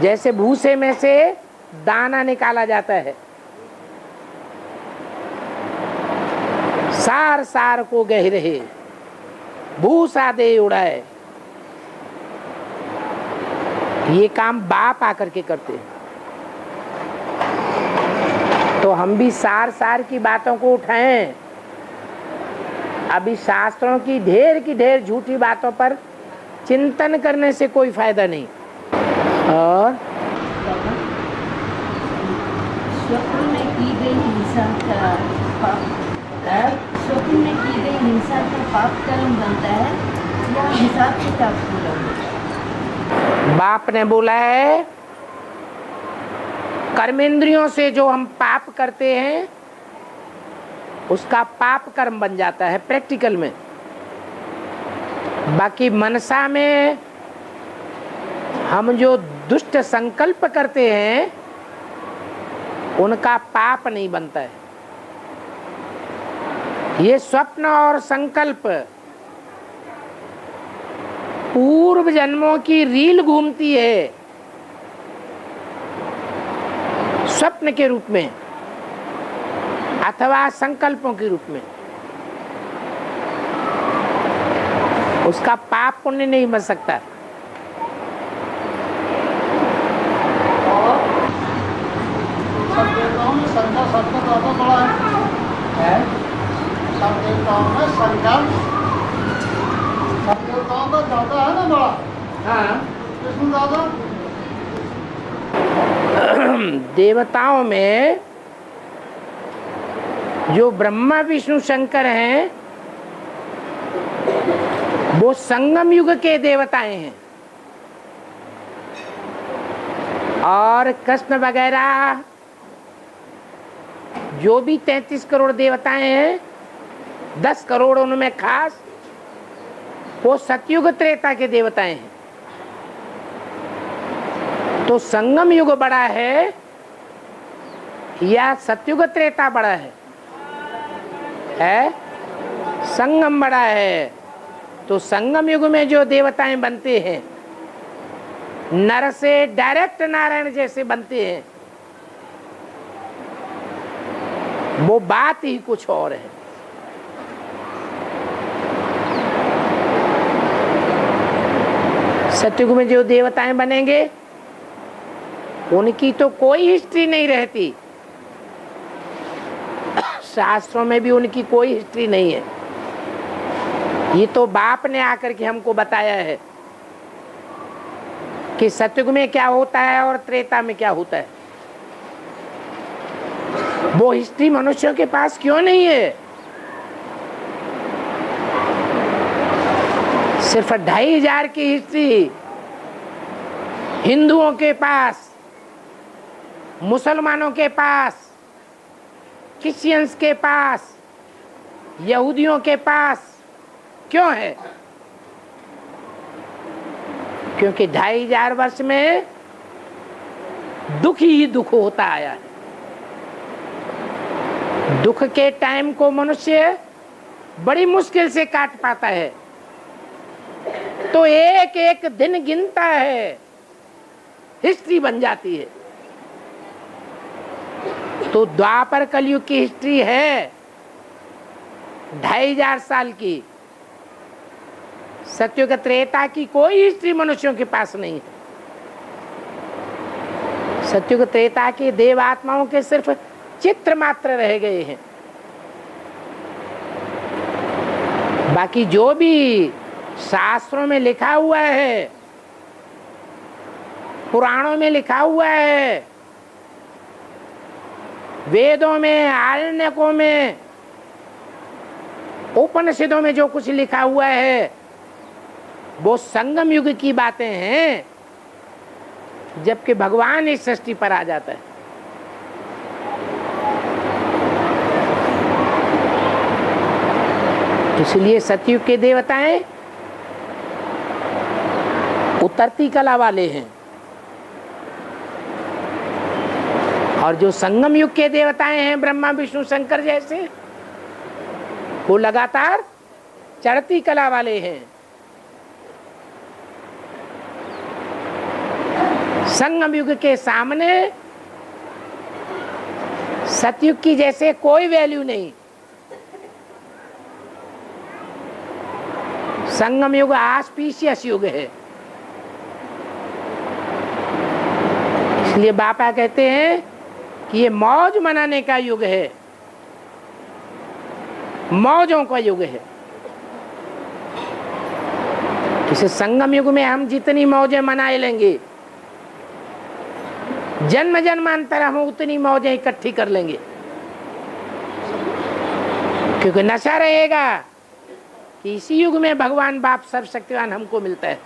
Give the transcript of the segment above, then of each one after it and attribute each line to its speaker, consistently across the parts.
Speaker 1: जैसे भूसे में से दाना निकाला जाता है, सार सार को गह रहे भूसा दे उड़ाए, ये काम बाप आकर के करते हैं। तो हम भी सार सार की बातों को उठाएं। अभी शास्त्रों की ढेर झूठी बातों पर चिंतन करने से कोई फायदा नहीं। और
Speaker 2: स्वप्न में की गई हिंसा का स्वप्न में की गई हिंसा का पाप कर्म बनता है या हिसाब किताब पूरा होता है?
Speaker 1: बाप ने बोला है कर्मेंद्रियों से जो हम पाप करते हैं उसका पाप कर्म बन जाता है प्रैक्टिकल में। बाकी मनसा में हम जो दुष्ट संकल्प करते हैं उनका पाप नहीं बनता है। ये स्वप्न और संकल्प पूर्व जन्मों की रील घूमती है स्वप्न के रूप में अथवा संकल्पों के रूप में। उसका पाप पुण्य नहीं बन सकता।
Speaker 3: सब देवताओं में संख्या सबसे ज्यादा बड़ा है। सब देवताओं में संख्या सब देवताओं का ज्यादा है ना बड़ा।
Speaker 1: हाँ,
Speaker 3: विष्णु दादा
Speaker 1: देवताओं में जो ब्रह्मा विष्णु शंकर हैं वो संगम युग के देवताएं हैं, और कृष्ण वगैरह जो भी 33 करोड़ देवताएं हैं 10 करोड़ उनमें खास वो सतयुग त्रेता के देवताएं हैं। तो संगम युग बड़ा है या सतयुग त्रेता बड़ा है? संगम बड़ा है। तो संगम युग में जो देवताएं बनते हैं नर से डायरेक्ट नारायण जैसे बनते हैं, वो बात ही कुछ और है। सतयुग में जो देवताएं बनेंगे उनकी तो कोई हिस्ट्री नहीं रहती, शास्त्रों में भी उनकी कोई हिस्ट्री नहीं है। ये तो बाप ने आकर के हमको बताया है कि सतयुग में क्या होता है और त्रेता में क्या होता है। वो हिस्ट्री मनुष्यों के पास क्यों नहीं है? सिर्फ 2500 की हिस्ट्री हिंदुओं के पास, मुसलमानों के पास, क्रिश्चियंस के पास, यहूदियों के पास क्यों है? क्योंकि 2500 वर्ष में दुख ही दुख होता आया है। दुख के टाइम को मनुष्य बड़ी मुश्किल से काट पाता है, तो एक एक दिन गिनता है, हिस्ट्री बन जाती है। तो द्वापर कलयुग की हिस्ट्री है 2500 साल की। सतयुग त्रेता की कोई हिस्ट्री मनुष्यों के पास नहीं है। सतयुग त्रेता के देव आत्माओं के सिर्फ चित्र मात्र रह गए हैं। बाकी जो भी शास्त्रों में लिखा हुआ है, पुराणों में लिखा हुआ है, वेदों में, आरण्यकों में, उपनिषदों में जो कुछ लिखा हुआ है वो संगम युग की बातें हैं, जबकि भगवान इस सृष्टि पर आ जाता है। इसलिए सतयुग के देवताएं उतरती कला वाले हैं, और जो संगम युग के देवताएं हैं ब्रह्मा विष्णु शंकर जैसे, वो लगातार चढ़ती कला वाले हैं। संगम युग के सामने सतयुग की जैसे कोई वैल्यू नहीं। संगम युग ऑस्पिशियस युग है। इसलिए बापा कहते हैं कि ये मौज मनाने का युग है, मौजों का युग है। इस संगम युग में हम जितनी मौजें मनाए लेंगे, जन्म जन्मांतर हम उतनी मौजें इकट्ठी कर लेंगे, क्योंकि नशा रहेगा कि इसी युग में भगवान बाप सर्वशक्तिवान हमको मिलता है,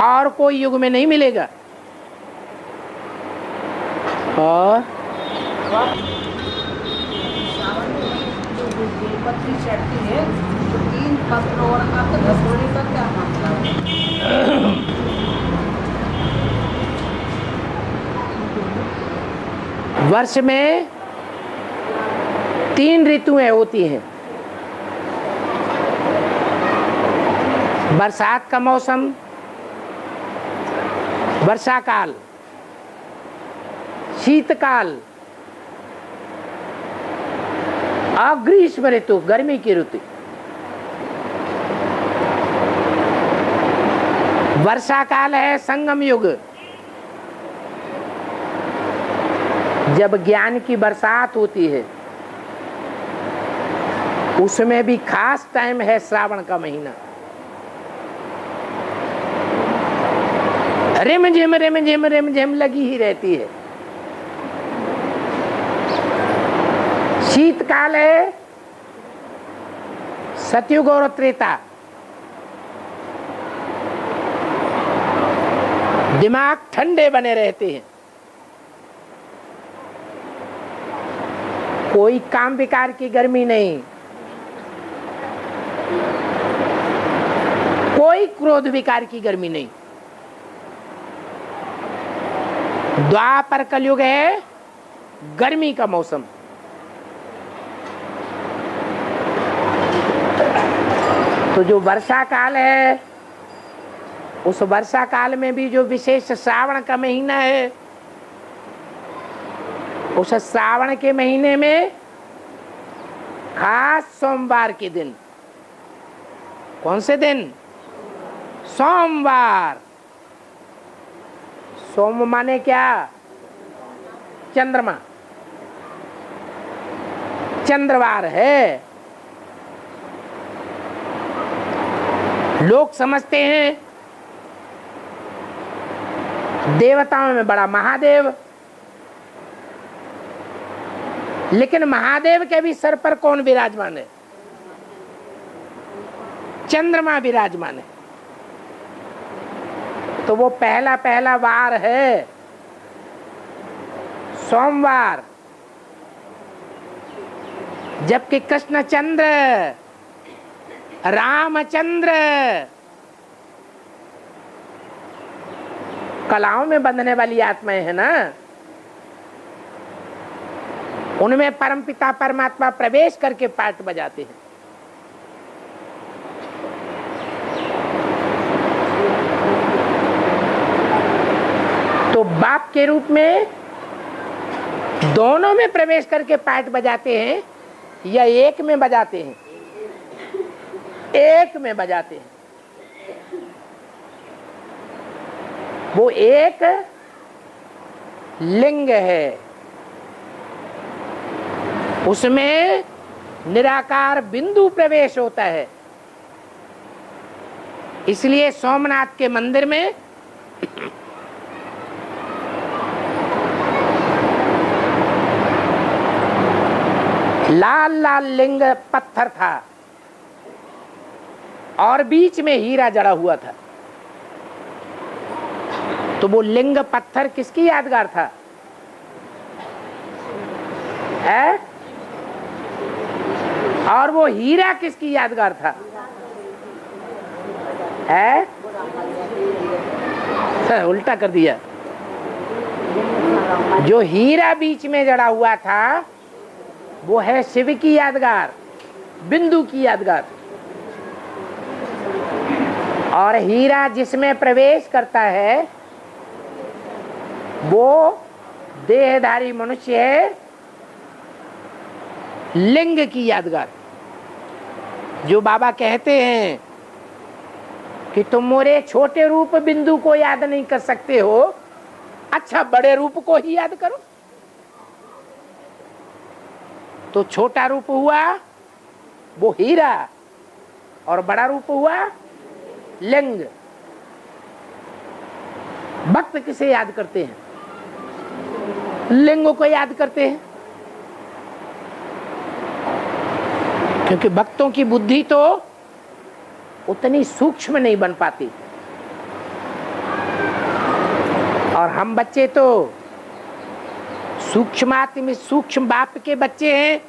Speaker 1: और कोई युग में नहीं मिलेगा। और
Speaker 2: पत्नी चढ़ती है तो 3 पत्र और आप 10 होने का क्या मतलब है?
Speaker 1: वर्ष में 3 ऋतुएं होती हैं। बरसात का मौसम, वर्षा काल, शीतकाल और ग्रीष्म ऋतु, गर्मी की ऋतु। वर्षा काल है संगम युग, जब ज्ञान की बरसात होती है। उसमें भी खास टाइम है श्रावण का महीना। रिम झिम रिम झिम रिम झिम लगी ही रहती है। शीतकाल है सतयुग और त्रेता। दिमाग ठंडे बने रहते हैं, कोई काम विकार की गर्मी नहीं, कोई क्रोध विकार की गर्मी नहीं। द्वापर कलयुग है गर्मी का मौसम। तो जो वर्षा काल है, उस वर्षा काल में भी जो विशेष श्रावण का महीना है, उस श्रावण के महीने में खास सोमवार के दिन। कौन से दिन? सोमवार। सोम माने क्या? चंद्रमा। चंद्रवार है। लोग समझते हैं देवताओं में बड़ा महादेव, लेकिन महादेव के भी सर पर कौन विराजमान है? चंद्रमा विराजमान है। तो वो पहला वार है सोमवार, जबकि कृष्णचंद्र रामचंद्र कलाओं में बंधने वाली आत्माएं है ना, उनमें परमपिता परमात्मा प्रवेश करके पाठ बजाते हैं। तो बाप के रूप में दोनों में प्रवेश करके पाठ बजाते हैं या एक में बजाते हैं? एक में बजाते हैं। वो एक लिंग है, उसमें निराकार बिंदु प्रवेश होता है। इसलिए सोमनाथ के मंदिर में लाल लाल लिंग पत्थर था और बीच में हीरा जड़ा हुआ था। तो वो लिंग पत्थर किसकी यादगार था? है? और वो हीरा किसकी यादगार था? है? उल्टा कर दिया। जो हीरा बीच में जड़ा हुआ था वो है शिव की यादगार, बिंदु की यादगार। और हीरा जिसमें प्रवेश करता है वो देहधारी मनुष्य है, लिंग की यादगार। जो बाबा कहते हैं कि तुम मोरे छोटे रूप बिंदु को याद नहीं कर सकते हो, अच्छा बड़े रूप को ही याद करो। तो छोटा रूप हुआ वो हीरा और बड़ा रूप हुआ लिंग। भक्त किसे याद करते हैं? लिंग को याद करते हैं, क्योंकि भक्तों की बुद्धि तो उतनी सूक्ष्म नहीं बन पाती, और हम बच्चे तो सूक्ष्माति सूक्ष्म बाप के बच्चे हैं।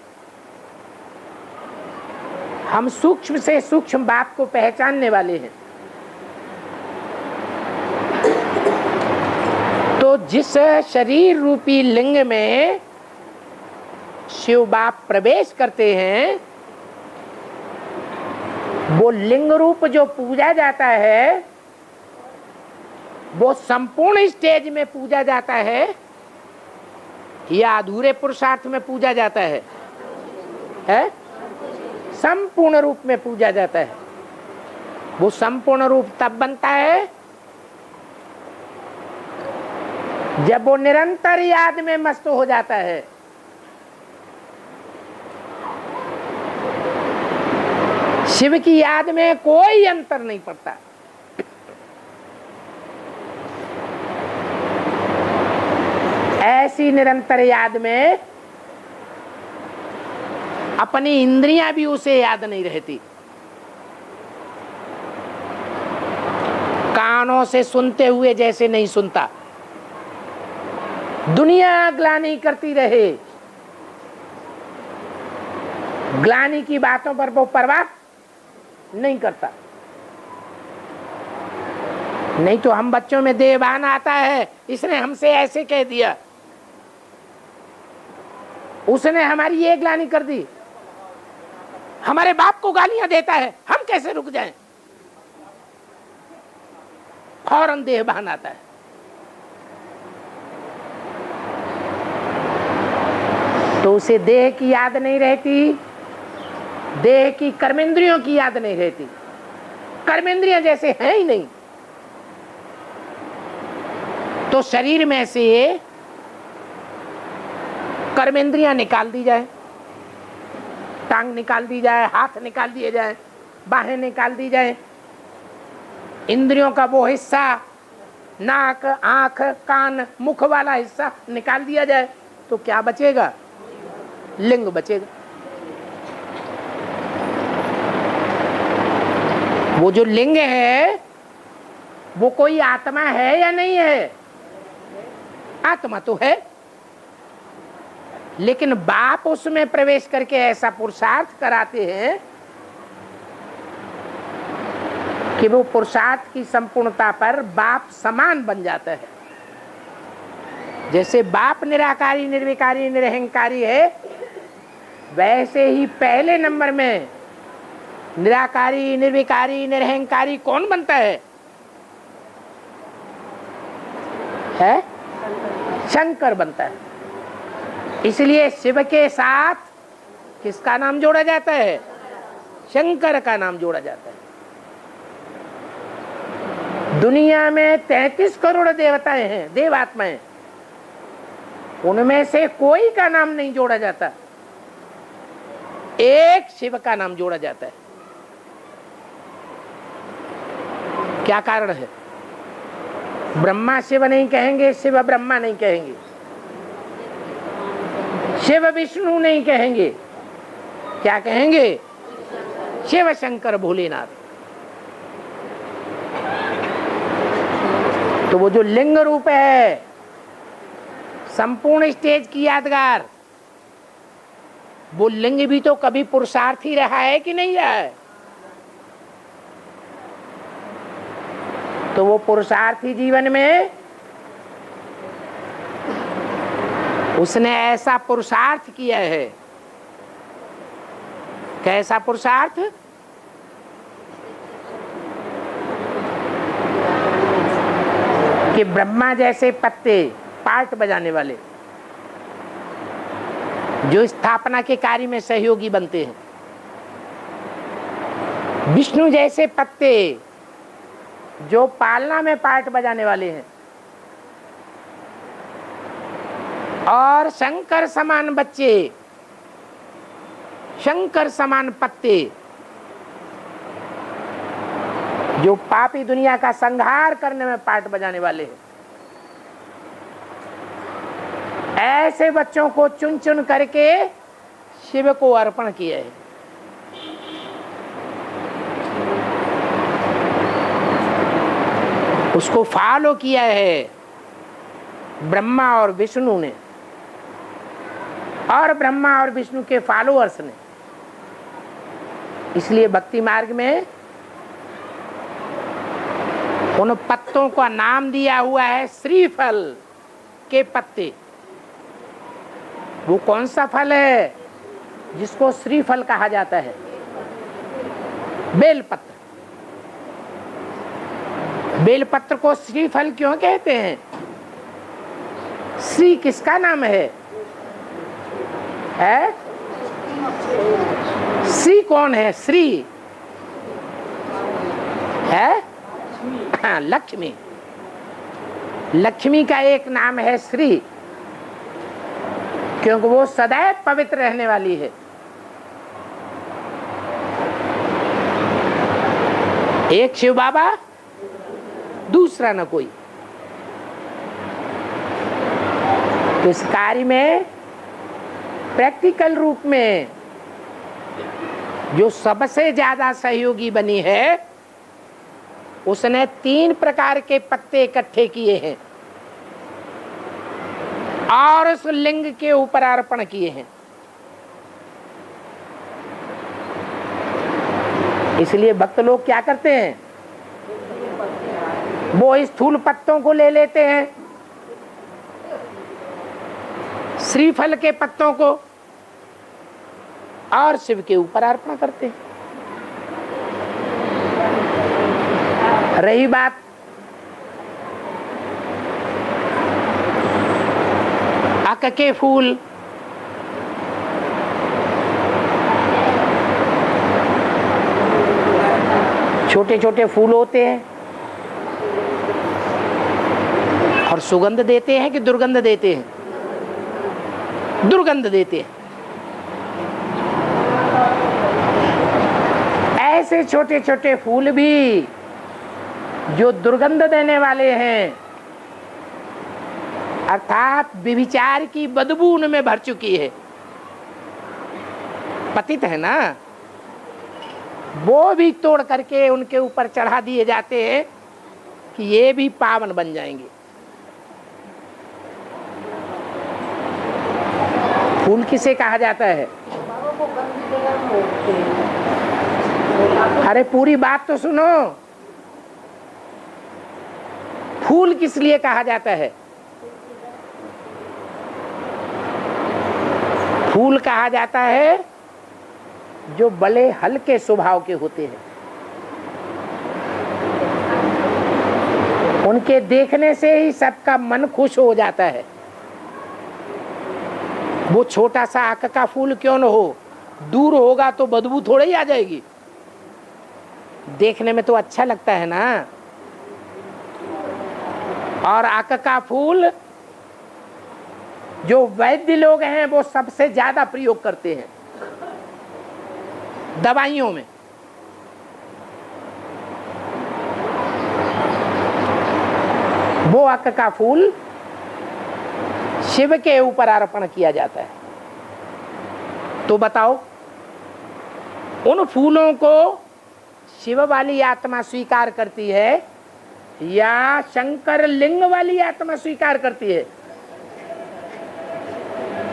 Speaker 1: हम सूक्ष्म से सूक्ष्म बाप को पहचानने वाले हैं। तो जिस शरीर रूपी लिंग में शिव बाप प्रवेश करते हैं, वो लिंग रूप जो पूजा जाता है वो संपूर्ण स्टेज में पूजा जाता है या अधूरे पुरुषार्थ में पूजा जाता है? संपूर्ण रूप में पूजा जाता है। वो संपूर्ण रूप तब बनता है जब वो निरंतर याद में मस्त हो जाता है। शिव की याद में कोई अंतर नहीं पड़ता। ऐसी निरंतर याद में अपनी इंद्रियां भी उसे याद नहीं रहती। कानों से सुनते हुए जैसे नहीं सुनता, दुनिया ग्लानि करती रहे, ग्लानि की बातों पर वो परवाह नहीं करता। नहीं तो हम बच्चों में देवान आता है, इसने हमसे ऐसे कह दिया, उसने हमारी ये ग्लानि कर दी, हमारे बाप को गालियां देता है, हम कैसे रुक जाएं? फौरन देहभान आता है। तो उसे देह की याद नहीं रहती, देह की कर्मेंद्रियों की याद नहीं रहती। कर्मेंद्रियां जैसे हैं ही नहीं। तो शरीर में से कर्मेंद्रियां निकाल दी जाए, टांग निकाल दी जाए, हाथ निकाल दिए जाए, बाहें निकाल दी जाए, इंद्रियों का वो हिस्सा, नाक, आंख, कान, मुख वाला हिस्सा निकाल दिया जाए, तो क्या बचेगा? लिंग बचेगा। वो जो लिंग है वो कोई आत्मा है या नहीं है? आत्मा तो है, लेकिन बाप उसमें प्रवेश करके ऐसा पुरुषार्थ कराते हैं कि वो पुरुषार्थ की संपूर्णता पर बाप समान बन जाता है। जैसे बाप निराकारी, निर्विकारी, निरहंकारी है, वैसे ही पहले नंबर में निराकारी, निर्विकारी, निरहंकारी कौन बनता है? शंकर बनता है। इसलिए शिव के साथ किसका नाम जोड़ा जाता है? शंकर का नाम जोड़ा जाता है। दुनिया में 33 करोड़ देवताएं हैं, देवात्माएं, उनमें से कोई का नाम नहीं जोड़ा जाता, एक शिव का नाम जोड़ा जाता है। क्या कारण है? ब्रह्मा शिव नहीं कहेंगे, शिव ब्रह्मा नहीं कहेंगे, शिव विष्णु नहीं कहेंगे, क्या कहेंगे? शिव शंकर भोलेनाथ। तो वो जो लिंग रूप है, संपूर्ण स्टेज की यादगार, वो लिंग भी तो कभी पुरुषार्थी रहा है कि नहीं रहा है? तो वो पुरुषार्थी जीवन में उसने ऐसा पुरुषार्थ किया है। कैसा पुरुषार्थ? कि ब्रह्मा जैसे पत्ते पार्ट बजाने वाले जो स्थापना के कार्य में सहयोगी बनते हैं, विष्णु जैसे पत्ते जो पालना में पार्ट बजाने वाले हैं, और शंकर समान बच्चे, शंकर समान पत्ते जो पापी दुनिया का संहार करने में पार्ट बजाने वाले हैं। ऐसे बच्चों को चुन चुन करके शिव को अर्पण किया है। उसको फॉलो किया है ब्रह्मा और विष्णु ने, और ब्रह्मा और विष्णु के फॉलोअर्स ने। इसलिए भक्ति मार्ग में उन पत्तों का नाम दिया हुआ है श्रीफल के पत्ते। वो कौन सा फल है जिसको श्रीफल कहा जाता है? बेलपत्र। बेलपत्र को श्रीफल क्यों कहते हैं? श्री किसका नाम है? श्री कौन है? श्री है हाँ, लक्ष्मी। लक्ष्मी का एक नाम है श्री, क्योंकि वो सदैव पवित्र रहने वाली है। एक शिव बाबा, दूसरा न कोई। तो इस कार्य में प्रैक्टिकल रूप में जो सबसे ज्यादा सहयोगी बनी है, उसने 3 प्रकार के पत्ते इकट्ठे किए हैं और उस लिंग के ऊपर अर्पण किए हैं। इसलिए भक्त लोग क्या करते हैं, वो स्थूल पत्तों को ले लेते हैं, श्रीफल के पत्तों को, और शिव के ऊपर अर्पण करते हैं। रही बात अक के फूल, छोटे छोटे फूल होते हैं और सुगंध देते हैं कि दुर्गंध देते हैं? दुर्गंध देते हैं। ऐसे छोटे छोटे फूल भी जो दुर्गंध देने वाले हैं, अर्थात व्यभिचार की बदबू उनमें भर चुकी है, पतित है ना, वो भी तोड़ करके उनके ऊपर चढ़ा दिए जाते हैं कि ये भी पावन बन जाएंगे। फूल किसे कहा जाता है? अरे पूरी बात तो सुनो। फूल किस लिए कहा जाता है? फूल कहा जाता है जो बड़े हल्के स्वभाव के होते हैं, उनके देखने से ही सबका मन खुश हो जाता है। वो छोटा सा आक का फूल क्यों न हो, दूर होगा तो बदबू थोड़ी ही आ जाएगी, देखने में तो अच्छा लगता है ना। और आक का फूल जो वैद्य लोग हैं वो सबसे ज्यादा प्रयोग करते हैं दवाइयों में। वो आक का फूल शिव के ऊपर अर्पण किया जाता है। तो बताओ, उन फूलों को शिव वाली आत्मा स्वीकार करती है या शंकर लिंग वाली आत्मा स्वीकार करती है?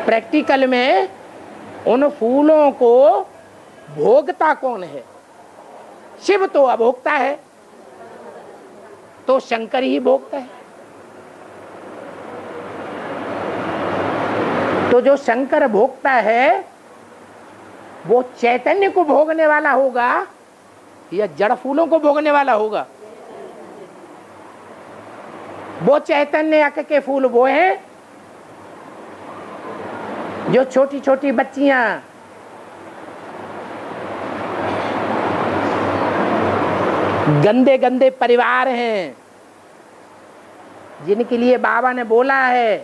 Speaker 1: प्रैक्टिकल में उन फूलों को भोगता कौन है? शिव तो अभोक्ता है, तो शंकर ही भोगता है। तो जो शंकर भोगता है वो चैतन्य को भोगने वाला होगा या जड़ फूलों को भोगने वाला होगा? वो चैतन्य अक के फूल वो हैं जो छोटी छोटी बच्चियां गंदे गंदे परिवार हैं जिनके लिए बाबा ने बोला है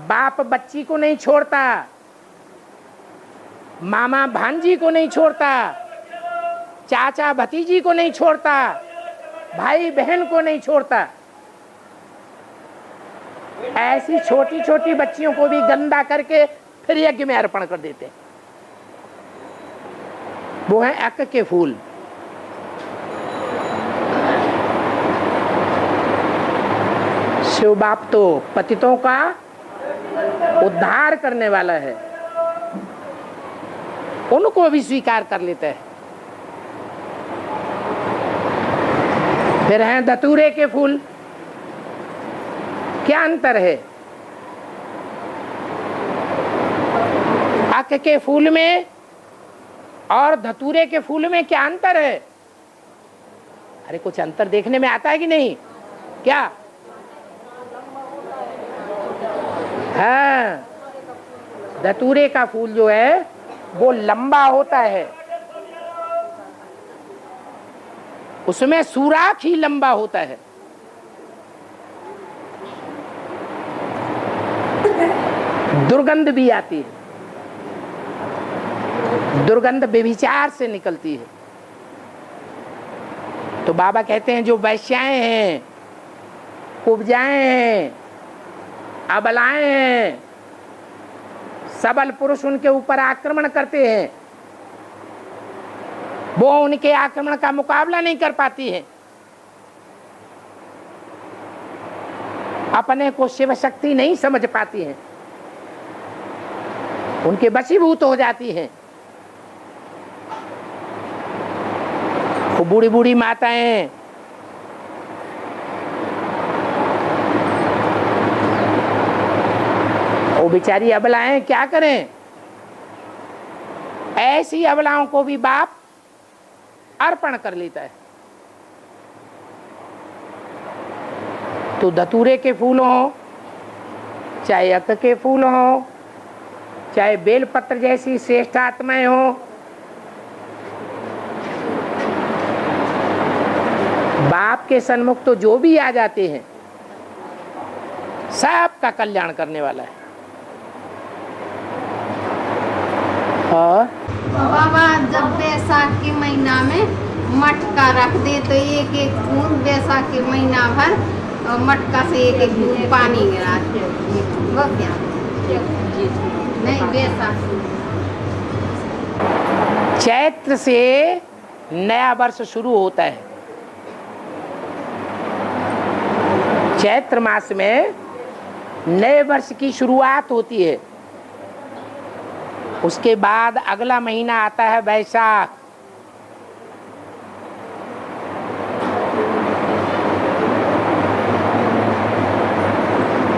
Speaker 1: बाप बच्ची को नहीं छोड़ता, मामा भांजी को नहीं छोड़ता, चाचा भतीजी को नहीं छोड़ता, भाई बहन को नहीं छोड़ता। ऐसी छोटी छोटी बच्चियों को भी गंदा करके फिर यज्ञ में अर्पण कर देते हैं। वो है अक के फूल। शिव बाप तो पतितों का उद्धार करने वाला है, उनको भी स्वीकार कर लेते हैं। फिर हैं धतूरे के फूल। क्या अंतर है अक के फूल में और धतूरे के फूल में? क्या अंतर है? अरे कुछ अंतर देखने में आता है कि नहीं? क्या? हाँ, धतूरे का फूल जो है वो लंबा होता है, उसमें सुराख ही लंबा होता है। दुर्गंध भी आती है, दुर्गंध व्यभिचार से निकलती है। तो बाबा कहते हैं जो वैश्याएं हैं, कुब्जाएं हैं, अबलाएं हैं, सबल पुरुष उनके ऊपर आक्रमण करते हैं, वो उनके आक्रमण का मुकाबला नहीं कर पाती है, अपने को शिव शक्ति नहीं समझ पाती हैं, उनके वशीभूत हो जाती हैं। वो बूढ़ी बूढ़ी माताएं वो बेचारी अबलाएं क्या करें? ऐसी अबलाओं को भी बाप अर्पण कर लेता है। तो धतूरे के फूल हो, चाहे अक के फूल हो, चाहे बेलपत्र जैसी श्रेष्ठ आत्माएं हो, बाप के सन्मुख तो जो भी आ जाते हैं सबका कल्याण करने वाला है। और
Speaker 4: बाबा जब बैसाख के महीना में मटका रख दे तो एक एक बूंद बैसाख के महीना भर मटका से एक एक बूंद पानी गिराते, वो क्या? नहीं, बैसाख
Speaker 1: चैत्र से नया वर्ष शुरू होता है। चैत्र मास में नए वर्ष की शुरुआत होती है। उसके बाद अगला महीना आता है वैशाख।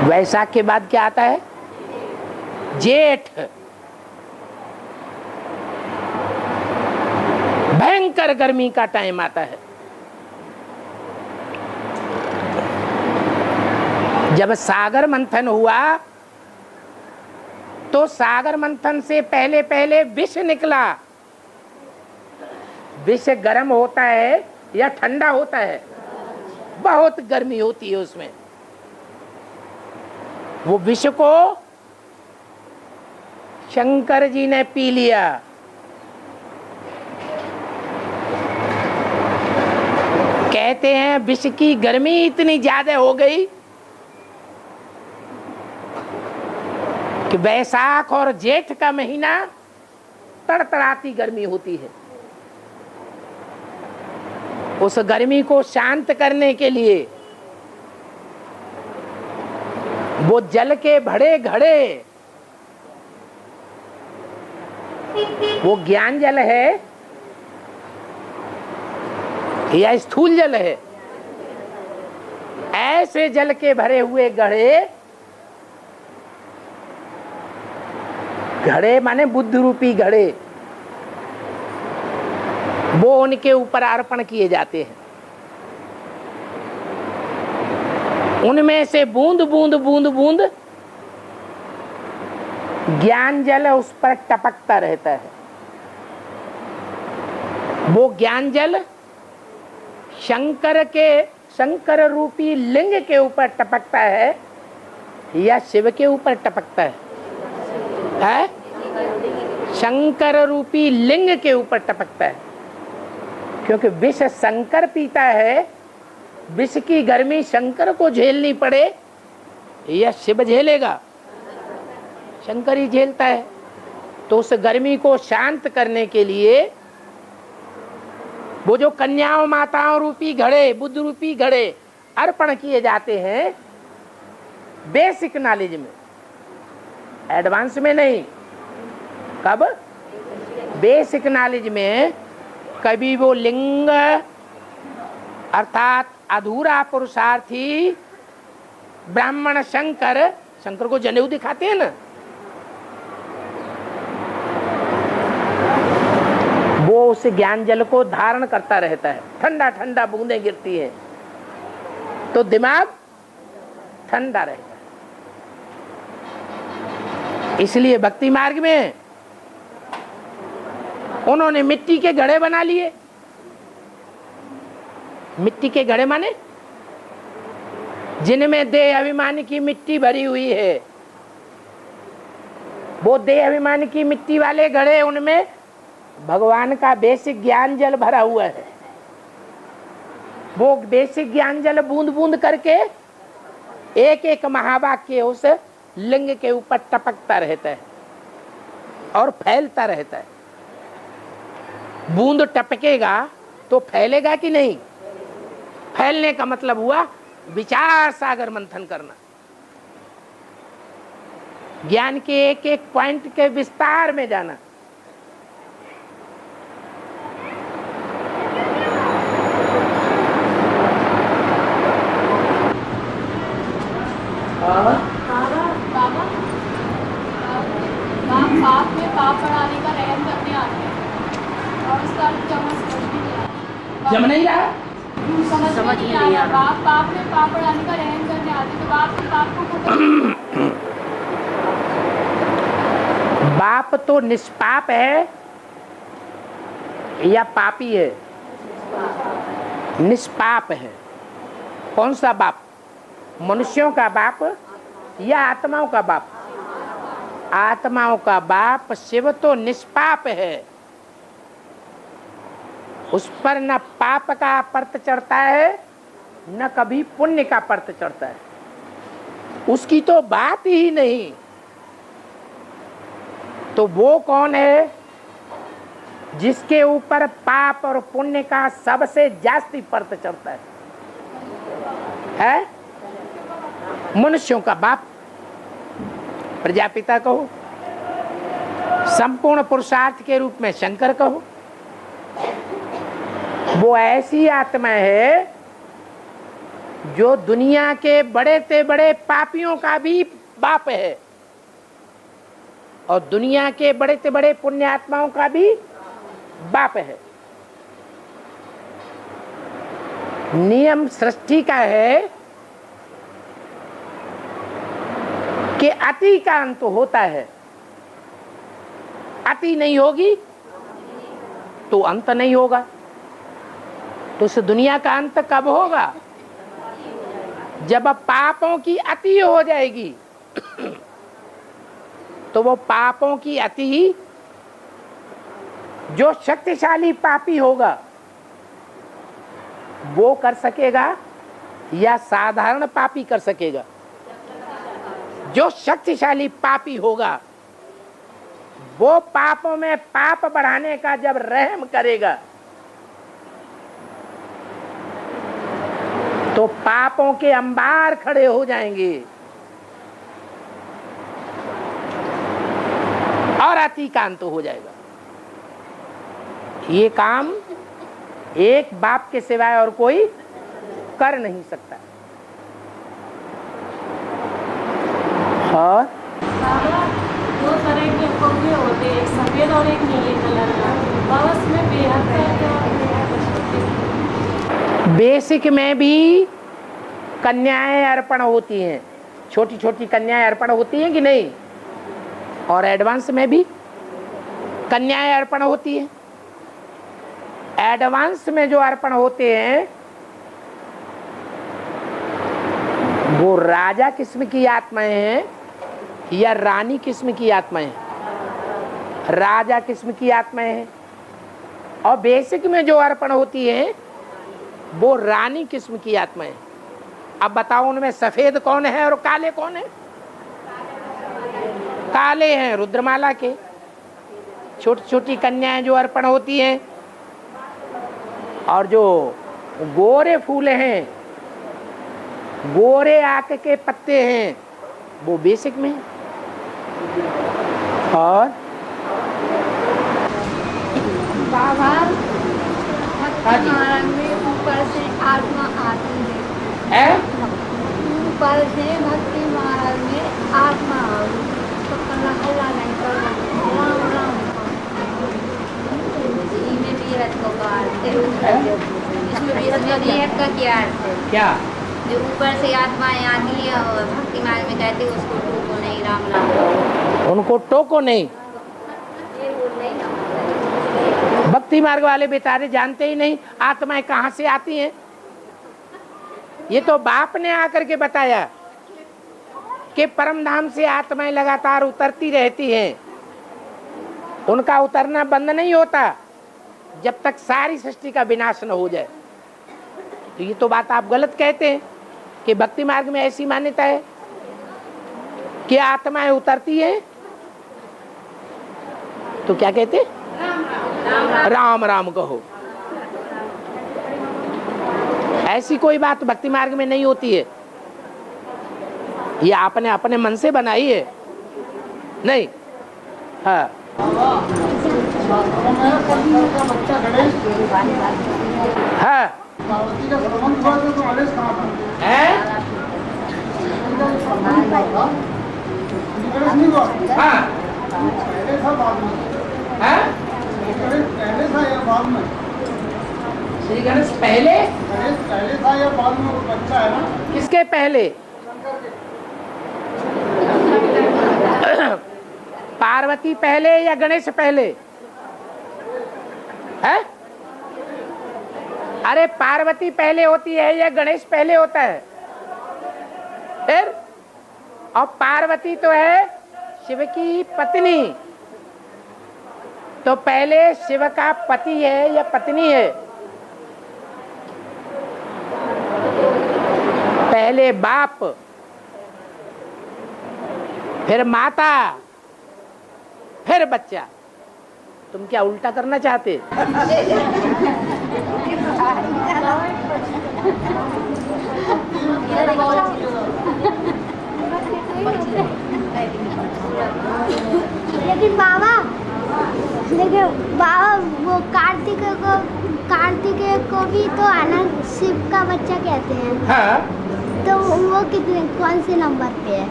Speaker 1: वैशाख के बाद क्या आता है? जेठ। भयंकर गर्मी का टाइम आता है। जब सागर मंथन हुआ तो सागर मंथन से पहले पहले विष निकला। विष गर्म होता है या ठंडा होता है? बहुत गर्मी होती है उसमें। वो विष को शंकर जी ने पी लिया। कहते हैं विष की गर्मी इतनी ज्यादा हो गई कि वैशाख और जेठ का महीना तड़तड़ाती गर्मी होती है। उस गर्मी को शांत करने के लिए वो जल के बड़े घड़े, वो ज्ञान जल है या स्थूल जल है, ऐसे जल के भरे हुए घड़े, घड़े माने बुद्ध रूपी घड़े, वो उनके ऊपर अर्पण किए जाते हैं। उनमें से बूंद बूंद बूंद बूंद ज्ञान जल उस पर टपकता रहता है। वो ज्ञान जल शंकर रूपी लिंग के ऊपर टपकता है या शिव के ऊपर टपकता है? शंकर रूपी लिंग के ऊपर टपकता है, क्योंकि विष शंकर पीता है। विष की गर्मी शंकर को झेलनी पड़े या शिव झेलेगा? शंकर ही झेलता है। तो उस गर्मी को शांत करने के लिए वो जो कन्याओं माताओं रूपी घड़े, बुद्ध रूपी घड़े अर्पण किए जाते हैं, बेसिक नॉलेज में, एडवांस में नहीं। कब? बेसिक नॉलेज में। कभी वो लिंग अर्थात अधूरा पुरुषार्थी ब्राह्मण शंकर को जनेऊ दिखाते हैं ना, वो उस ज्ञान जल को धारण करता रहता है। ठंडा ठंडा बूंदें गिरती हैं तो दिमाग ठंडा रहता है। इसलिए भक्ति मार्ग में उन्होंने मिट्टी के घड़े बना लिए। मिट्टी के घड़े माने जिनमें देह अभिमान की मिट्टी भरी हुई है। वो देह अभिमान की मिट्टी वाले घड़े, उनमें भगवान का बेसिक ज्ञान जल भरा हुआ है। वो बेसिक ज्ञान जल बूंद बूंद करके एक एक महावाक्य उस लिंग के ऊपर टपकता रहता है और फैलता रहता है। बूंद टपकेगा तो फैलेगा कि नहीं? फैलने का मतलब हुआ विचार सागर मंथन करना, ज्ञान के एक एक पॉइंट के विस्तार में जाना।
Speaker 5: पाप में पाप बढ़ाने का रहम करने आते हैं और उसका जम नहीं रहा, समझ नहीं आ रहा। पाप में पाप बढ़ाने का रहम करने आते हैं, तो पाप को
Speaker 1: बाप तो निष्पाप है या पापी है? निष्पाप है। कौन सा बाप? मनुष्यों का बाप या आत्माओं का बाप? आत्माओं का बाप शिव तो निष्पाप है। उस पर न पाप का परत चढ़ता है न कभी पुण्य का परत चढ़ता है। उसकी तो बात ही नहीं। तो वो कौन है जिसके ऊपर पाप और पुण्य का सबसे जास्ती परत चढ़ता है? मनुष्यों का बाप, प्रजापिता कहो, संपूर्ण पुरुषार्थ के रूप में शंकर कहो। वो ऐसी आत्मा है जो दुनिया के बड़े से बड़े पापियों का भी बाप है और दुनिया के बड़े से बड़े पुण्यात्माओं का भी बाप है। नियम सृष्टि का है कि अति का अंत होता है। अति नहीं होगी तो अंत नहीं होगा। तो इस दुनिया का अंत कब होगा? जब पापों की अति हो जाएगी। तो वो पापों की अति जो शक्तिशाली पापी होगा वो कर सकेगा या साधारण पापी कर सकेगा? जो शक्तिशाली पापी होगा वो पापों में पाप बढ़ाने का जब रहम करेगा तो पापों के अंबार खड़े हो जाएंगे और अति का अंत हो जाएगा। ये काम एक बाप के सिवाय और कोई कर नहीं सकता। और
Speaker 5: दो तरह के कौवे होते हैं, एक सफेद और एक नीले कलर का। बस में बेहद
Speaker 1: बेसिक में भी कन्याएं अर्पण होती हैं, छोटी छोटी कन्याएं अर्पण होती हैं कि नहीं? और एडवांस में भी कन्याएं अर्पण होती हैं। एडवांस में जो अर्पण होते हैं वो राजा किस्म की आत्माएं हैं या रानी किस्म की आत्माएं? राजा किस्म की आत्माएं हैं। और बेसिक में जो अर्पण होती है वो रानी किस्म की आत्माएं। अब बताओ उनमें सफेद कौन है और काले कौन है? काले हैं रुद्रमाला के। छोटी छोटी कन्याएं जो अर्पण होती हैं, और जो गोरे फूल हैं, गोरे आक के पत्ते हैं, वो बेसिक में। और
Speaker 4: बाबा भक्ति में ऊपर से आत्मा आती है, ऊपर से भक्ति महाराज में आत्मा तो हल्ला नहीं करना, राम राम में भी रथ को काटते इसमें का क्या अर्थ है?
Speaker 1: क्या
Speaker 4: जो ऊपर से आत्माएं आती है और भक्ति मार्ग में कहते उसको टोको नहीं, राम राम
Speaker 1: उनको टोको नहीं। भक्ति मार्ग वाले बेचारे जानते ही नहीं आत्माएं कहां से आती हैं। ये तो बाप ने आकर के बताया कि परम धाम से आत्माएं लगातार उतरती रहती हैं, उनका उतरना बंद नहीं होता जब तक सारी सृष्टि का विनाश न हो जाए। तो ये तो बात आप गलत कहते हैं कि भक्ति मार्ग में ऐसी मान्यता है कि आत्माएं उतरती हैं। तो क्या कहते हैं? राम राम कहो। ऐसी कोई बात भक्ति मार्ग में नहीं होती है। ये आपने अपने मन से बनाई है नहीं। हाँ
Speaker 3: बच्चा गणेश
Speaker 1: हाँ
Speaker 3: पार्वती का संबंध हुआ तो गणेश कहाँ था? गणेश नहीं हुआ?
Speaker 1: हाँ
Speaker 3: पहले था बाद में? गणेश पहले था या बाद में?
Speaker 1: श्री गणेश पहले?
Speaker 3: गणेश पहले था या बाद में? वो बच्चा है ना?
Speaker 1: किसके पहले? पार्वती पहले या गणेश पहले है? अरे पार्वती पहले होती है या गणेश पहले होता है? फिर और पार्वती तो है शिव की पत्नी, तो पहले शिव का पति है या पत्नी है? पहले बाप, फिर माता, फिर बच्चा। तुम क्या उल्टा करना चाहते?
Speaker 6: लेकिन बाबा वो कार्तिकेय को भी तो आनंद शिव का बच्चा कहते हैं।
Speaker 1: हाँ
Speaker 6: तो वो कौन से नंबर पे है?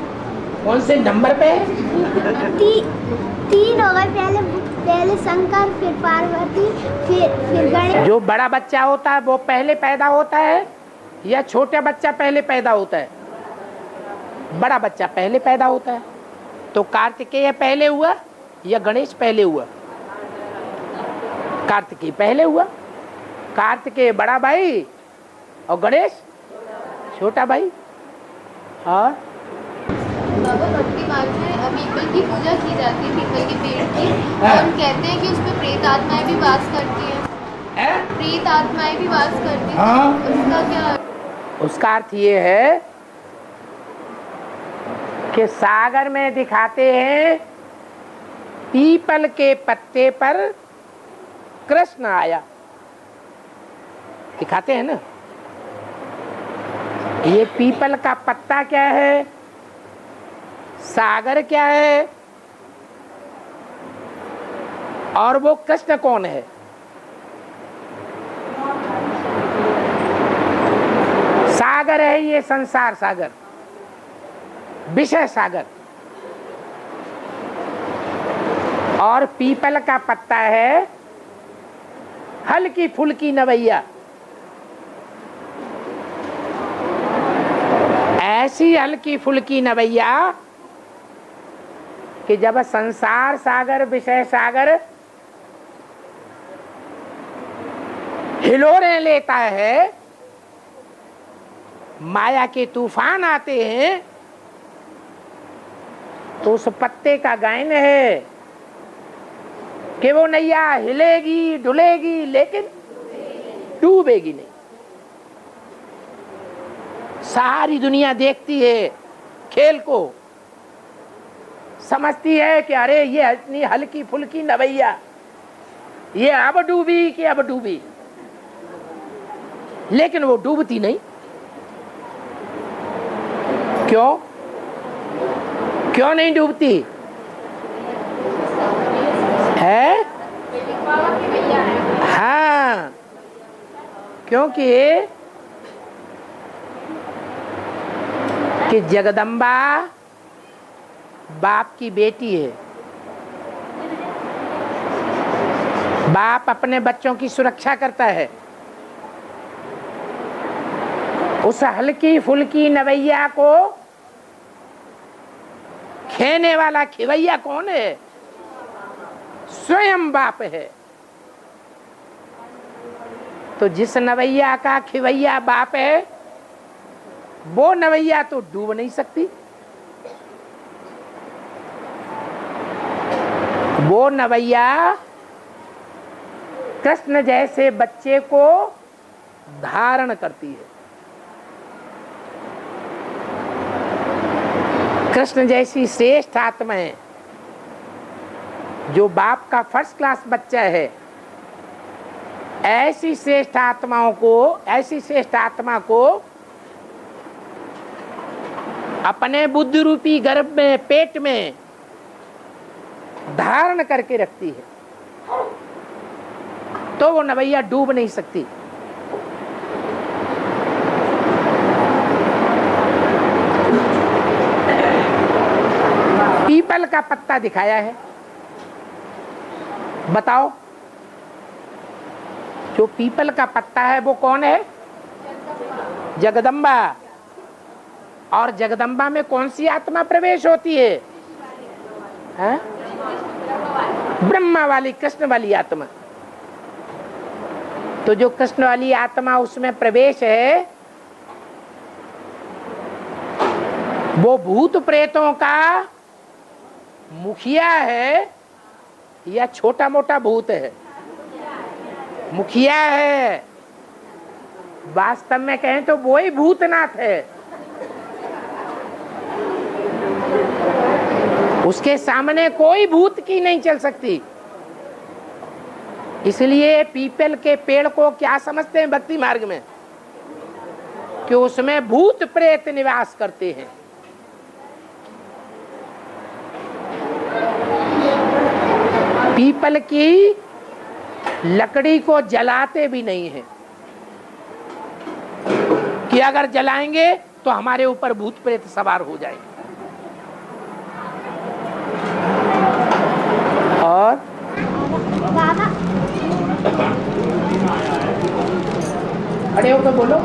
Speaker 1: कौन से नंबर पे?
Speaker 6: तीन हो गए, पहले शंकर, फिर पार्वती, फिर गणेश।
Speaker 1: जो बड़ा बच्चा होता है वो पहले पैदा होता है या छोटा बच्चा पहले पैदा होता है? बड़ा बच्चा पहले पैदा होता है। तो कार्तिकेय पहले हुआ या गणेश पहले हुआ? कार्तिकेय पहले हुआ। कार्तिकेय बड़ा भाई और गणेश छोटा भाई। हाँ
Speaker 5: बाबा भक्ति मार्ग में पीपल की पूजा की जाती है, पीपल के पेड़ की, और कहते हैं कि उस पर प्रेत आत्माएं भी वास करती हैं। प्रेत आत्माएं भी वास करती हैं।
Speaker 1: हाँ।
Speaker 5: उसका क्या?
Speaker 1: उसका अर्थ ये है कि सागर में दिखाते हैं पीपल के पत्ते पर कृष्ण आया, दिखाते हैं ना। ये पीपल का पत्ता क्या है, सागर क्या है, और वो कृष्ण कौन है? सागर है ये संसार सागर, विषय सागर, और पीपल का पत्ता है हल्की फुल्की नवैया। ऐसी हल्की फुल्की नवैया कि जब संसार सागर विषय सागर हिलोरें लेता है, माया के तूफान आते हैं, तो उस पत्ते का गायन है कि वो नैया हिलेगी डुलेगी लेकिन डूबेगी नहीं। सारी दुनिया देखती है खेल को, समझती है कि अरे ये इतनी हल्की फुल्की नवैया, ये अब डूबी कि अब डूबी, लेकिन वो डूबती नहीं। क्यों? क्यों नहीं डूबती है? हाँ, क्योंकि कि जगदम्बा बाप की बेटी है। बाप अपने बच्चों की सुरक्षा करता है। उस हल्की फुल्की नवैया को खेने वाला खिवैया कौन है? स्वयं बाप है। तो जिस नवैया का खिवैया बाप है, वो नवैया तो डूब नहीं सकती। वो नवैया कृष्ण जैसे बच्चे को धारण करती है। कृष्ण जैसी श्रेष्ठ आत्माएं, जो बाप का फर्स्ट क्लास बच्चा है, ऐसी श्रेष्ठ आत्माओं को, ऐसी श्रेष्ठ आत्मा को अपने बुद्धि रूपी गर्भ में, पेट में धारण करके रखती है, तो वो नवैया डूब नहीं सकती। पीपल का पत्ता दिखाया है, बताओ जो पीपल का पत्ता है वो कौन है? जगदम्बा। और जगदम्बा में कौन सी आत्मा प्रवेश होती है? ब्रह्मा वाली, कृष्ण वाली आत्मा। तो जो कृष्ण वाली आत्मा उसमें प्रवेश है, वो भूत प्रेतों का मुखिया है या छोटा मोटा भूत है? मुखिया है। वास्तव में कहें तो वो ही भूतनाथ है। उसके सामने कोई भूत की नहीं चल सकती। इसलिए पीपल के पेड़ को क्या समझते हैं भक्ति मार्ग में? कि उसमें भूत प्रेत निवास करते हैं। पीपल की लकड़ी को जलाते भी नहीं है कि अगर जलाएंगे तो हमारे ऊपर भूत प्रेत सवार हो जाएंगे। और
Speaker 6: बाबा
Speaker 1: खड़े होकर बोलो।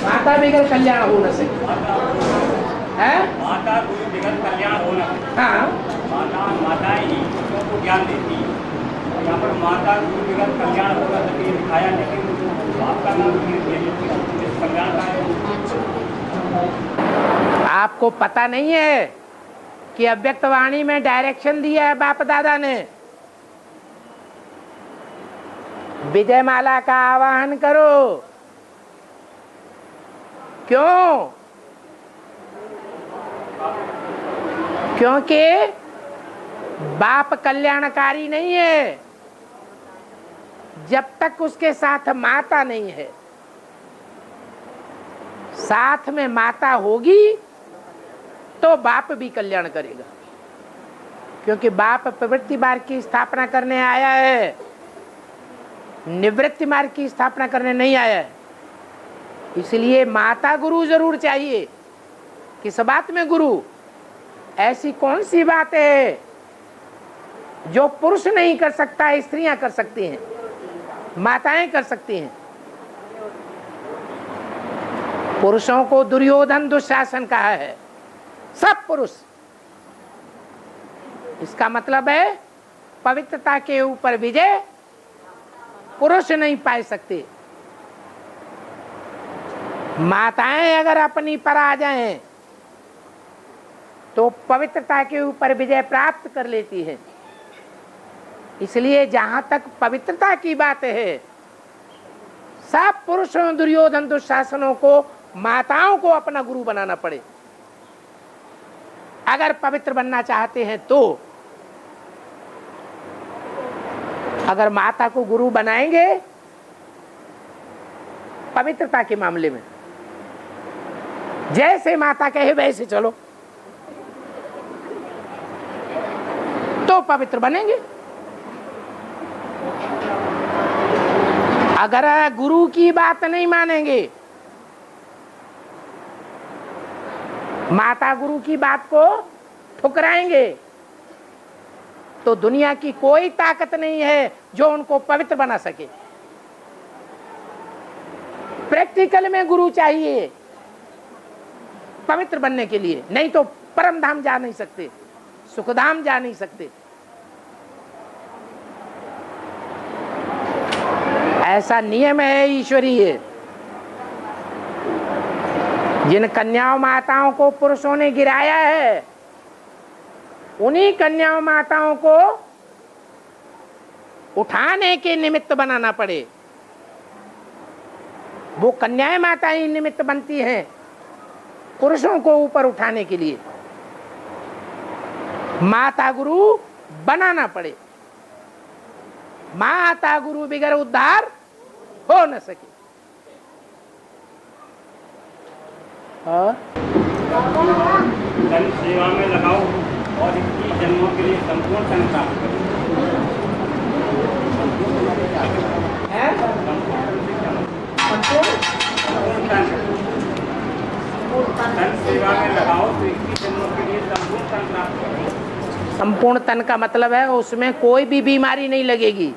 Speaker 1: माता बिगड़ कल्याण हो न सके। है
Speaker 7: माता गुरु बिगड़ कल्याण हो न सके।
Speaker 1: हाँ,
Speaker 7: माता ही बच्चों को ज्ञान देती है। यहाँ पर माता गुरु बिगड़ कल्याण हो न सके दिखाया, लेकिन आपका नाम कल्याण का है।
Speaker 1: आपको पता नहीं है कि अव्यक्त वाणी में डायरेक्शन दिया है बाप दादा ने? विजय माला का आवाहन करो। क्यों? क्योंकि बाप कल्याणकारी नहीं है जब तक उसके साथ माता नहीं है। साथ में माता होगी तो बाप भी कल्याण करेगा, क्योंकि बाप प्रवृत्ति मार्ग की स्थापना करने आया है, निवृत्ति मार्ग की स्थापना करने नहीं आया है। इसलिए माता गुरु जरूर चाहिए। किस बात में गुरु? ऐसी कौन सी बात है जो पुरुष नहीं कर सकता स्त्रियां कर सकती हैं, माताएं कर सकती हैं। पुरुषों को दुर्योधन दुशासन कहा है, सब पुरुष। इसका मतलब है पवित्रता के ऊपर विजय पुरुष नहीं पा सकते। माताएं अगर अपनी पर आ जाएं तो पवित्रता के ऊपर विजय प्राप्त कर लेती है। इसलिए जहां तक पवित्रता की बात है, सब पुरुषों दुर्योधन दुशासनों को माताओं को अपना गुरु बनाना पड़े। अगर पवित्र बनना चाहते हैं तो अगर माता को गुरु बनाएंगे पवित्रता के मामले में, जैसे माता कहे वैसे चलो, तो पवित्र बनेंगे। अगर गुरु की बात नहीं मानेंगे, माता गुरु की बात को ठुकराएंगे, तो दुनिया की कोई ताकत नहीं है जो उनको पवित्र बना सके। प्रैक्टिकल में गुरु चाहिए पवित्र बनने के लिए, नहीं तो परम धाम जा नहीं सकते, सुखधाम जा नहीं सकते। ऐसा नियम है ईश्वरीय। जिन कन्याओं माताओं को पुरुषों ने गिराया है, उन्हीं कन्याओं माताओं को उठाने के निमित्त बनाना पड़े। वो कन्याएं माताएं निमित्त बनती हैं पुरुषों को ऊपर उठाने के लिए। माता गुरु बनाना पड़े। माता गुरु बगैर उद्धार हो न सके। और
Speaker 7: धन सेवा में लगाओ और 21 जन्मों के लिए संपूर्ण धन प्राप्त करो। धन सेवा में लगाओ तो 21 जन्मों के लिए संपूर्ण धन प्राप्त करो।
Speaker 1: संपूर्ण तन का मतलब है उसमें कोई भी बीमारी नहीं लगेगी,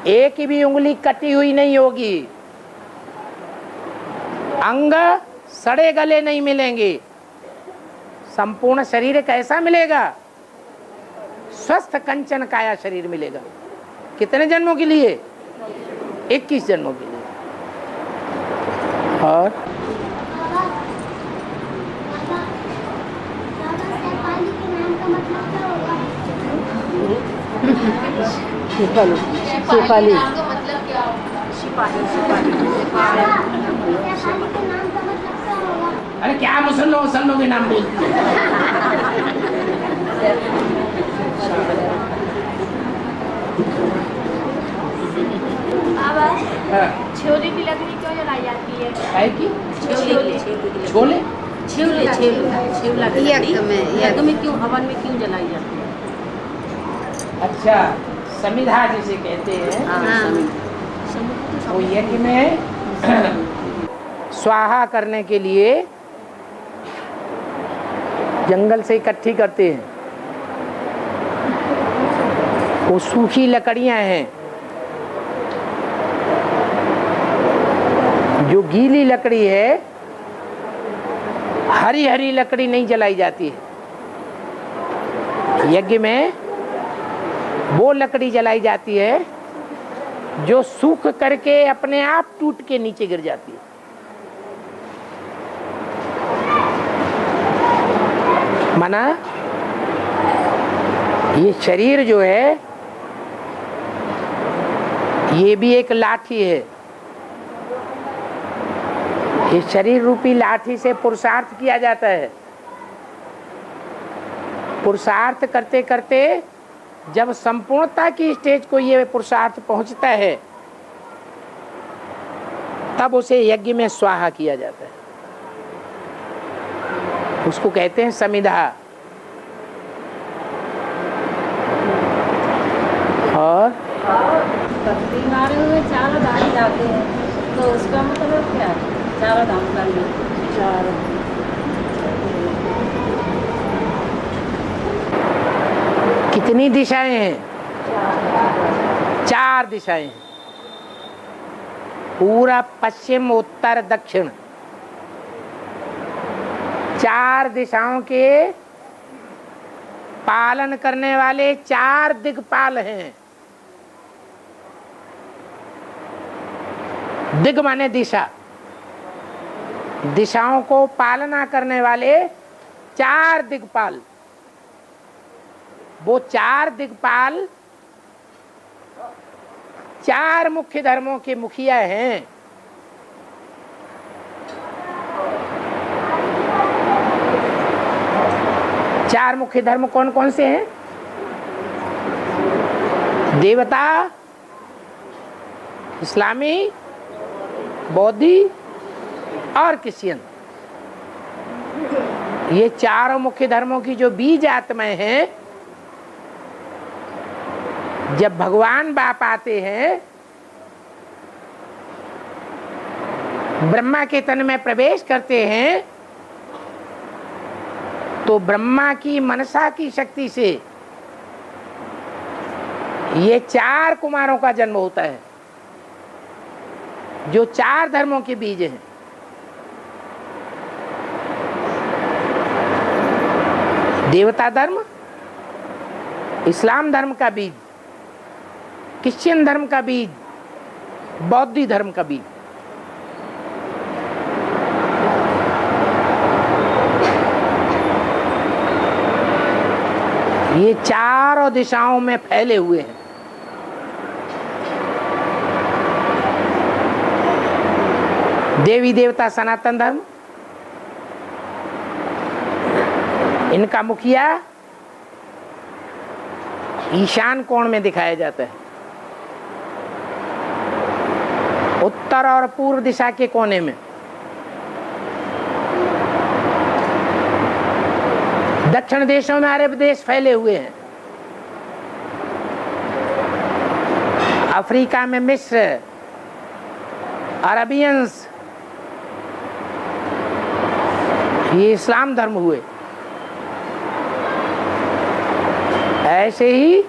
Speaker 1: एक भी उंगली कटी हुई नहीं होगी, अंग सड़े गले नहीं मिलेंगे। संपूर्ण शरीर कैसा मिलेगा? स्वस्थ कंचन काया शरीर मिलेगा। कितने जन्मों के लिए? 21 जन्मों के लिए। और
Speaker 2: शेफाली
Speaker 1: अरे क्या मुसल्लों के नाम बोलती है?
Speaker 5: छोले की लकड़ी क्यों जलाई जाती है?
Speaker 1: है कि छोले
Speaker 2: यज्ञ में क्यों, हवन में क्यों जलाई जाती है?
Speaker 1: अच्छा, समिधा जिसे कहते हैं, वो यज्ञ में स्वाहा करने के लिए जंगल से इकट्ठी करते हैं। वो सूखी लकड़ियां हैं, जो गीली लकड़ी है, हरी हरी लकड़ी नहीं जलाई जाती है। यज्ञ में वो लकड़ी जलाई जाती है जो सूख करके अपने आप टूट के नीचे गिर जाती है। माना ये शरीर जो है ये भी एक लाठी है। ये शरीर रूपी लाठी से पुरुषार्थ किया जाता है। पुरुषार्थ करते करते जब संपूर्णता की स्टेज को ये पुरुषार्थ पहुंचता है, तब उसे यज्ञ में स्वाहा किया जाता है। उसको कहते हैं समिधा। और
Speaker 2: भक्ति मार्ग में चारों धाम जाते हैं, तो उसका मतलब क्या है? चारों धाम करने,
Speaker 1: कितने कितनी दिशाएं हैं? 4 दिशाएं हैं। पूरा, पश्चिम, उत्तर, दक्षिण, 4 दिशाओं के पालन करने वाले 4 दिक्पाल हैं। दिग माने दिशा, दिशाओं को पालना करने वाले 4 दिक्पाल। वो 4 दिक्पाल 4 मुख्य धर्मों के मुखिया हैं। चार मुख्य धर्म कौन कौन से हैं? देवता, इस्लामी, बौद्धि और क्रिश्चियन। ये चारों मुख्य धर्मों की जो बीज आत्माएं हैं, जब भगवान बाप आते हैं, ब्रह्मा के तन में प्रवेश करते हैं, तो ब्रह्मा की मनसा की शक्ति से ये 4 कुमारों का जन्म होता है, जो 4 धर्मों के बीज हैं। देवता धर्म, इस्लाम धर्म का बीज, क्रिश्चियन धर्म का बीज, बौद्ध धर्म का बीज। ये चारों दिशाओं में फैले हुए हैं। देवी देवता सनातन धर्म, इनका मुखिया ईशान कोण में दिखाया जाता है। उत्तर और पूर्व दिशा के कोने में। दक्षिण देशों में अरब देश फैले हुए हैं। अफ्रीका में मिस्र, अरबियंस, ये इस्लाम धर्म हुए। ऐसे ही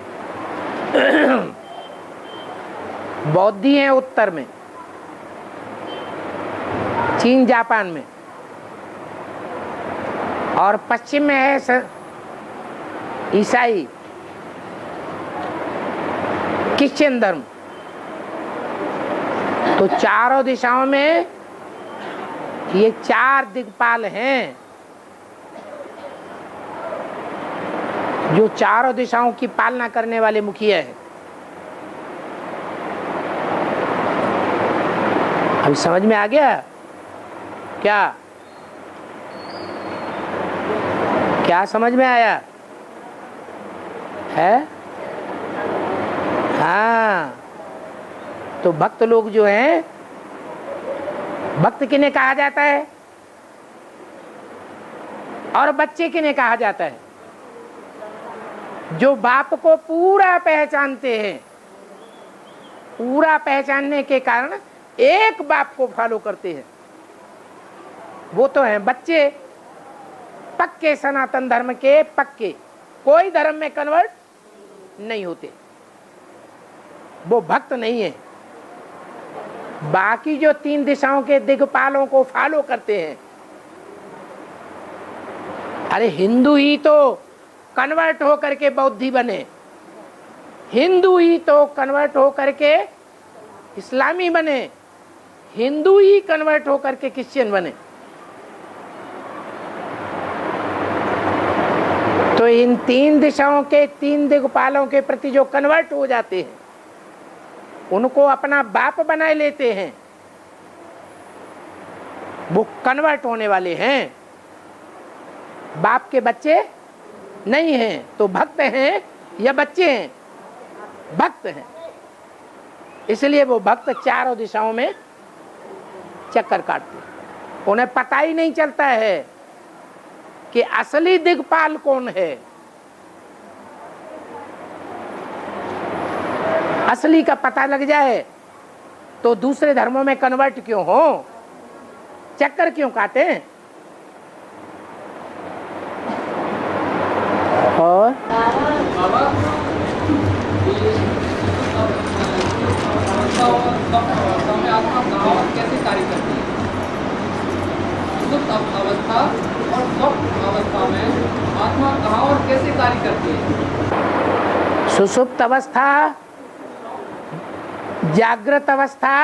Speaker 1: बौद्धि हैं उत्तर में, चीन जापान में, और पश्चिम में है ईसाई, क्रिश्चियन धर्म। तो चारों दिशाओं में ये 4 दिक्पाल हैं, जो चारों दिशाओं की पालना करने वाले मुखिया हैं। अभी समझ में आ गया क्या? क्या समझ में आया है? हाँ, तो भक्त लोग जो हैं, भक्त किन्हें कहा जाता है और बच्चे किन्हें कहा जाता है? जो बाप को पूरा पहचानते हैं, पूरा पहचानने के कारण एक बाप को फॉलो करते हैं, वो तो हैं बच्चे। पक्के सनातन धर्म के पक्के, कोई धर्म में कन्वर्ट नहीं होते, वो भक्त नहीं है। बाकी जो 3 दिशाओं के दिक्पालों को फॉलो करते हैं, अरे हिंदू ही तो कन्वर्ट हो करके बौद्धि बने, हिंदू ही तो कन्वर्ट हो करके इस्लामी बने, हिंदू ही कन्वर्ट हो करके क्रिश्चियन बने। तो इन 3 दिशाओं के 3 दिक्पालों के प्रति जो कन्वर्ट हो जाते हैं, उनको अपना बाप बनाए लेते हैं, वो कन्वर्ट होने वाले हैं, बाप के बच्चे नहीं हैं। तो भक्त हैं या बच्चे हैं? भक्त हैं। इसलिए वो भक्त चारों दिशाओं में चक्कर काटते हैं। उन्हें पता ही नहीं चलता है कि असली दिक्पाल कौन है। असली का पता लग जाए तो दूसरे धर्मों में कन्वर्ट क्यों हो, चक्कर क्यों काटे। और सुषुप्त अवस्था, जागृत अवस्था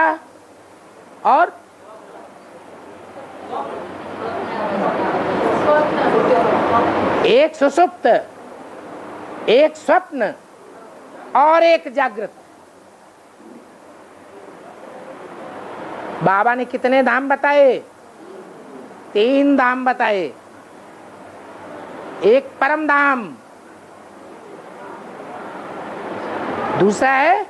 Speaker 1: और एक सुषुप्त, एक स्वप्न और एक जागृत। बाबा ने कितने धाम बताए? 3 धाम बताए। एक परम धाम, दूसरा है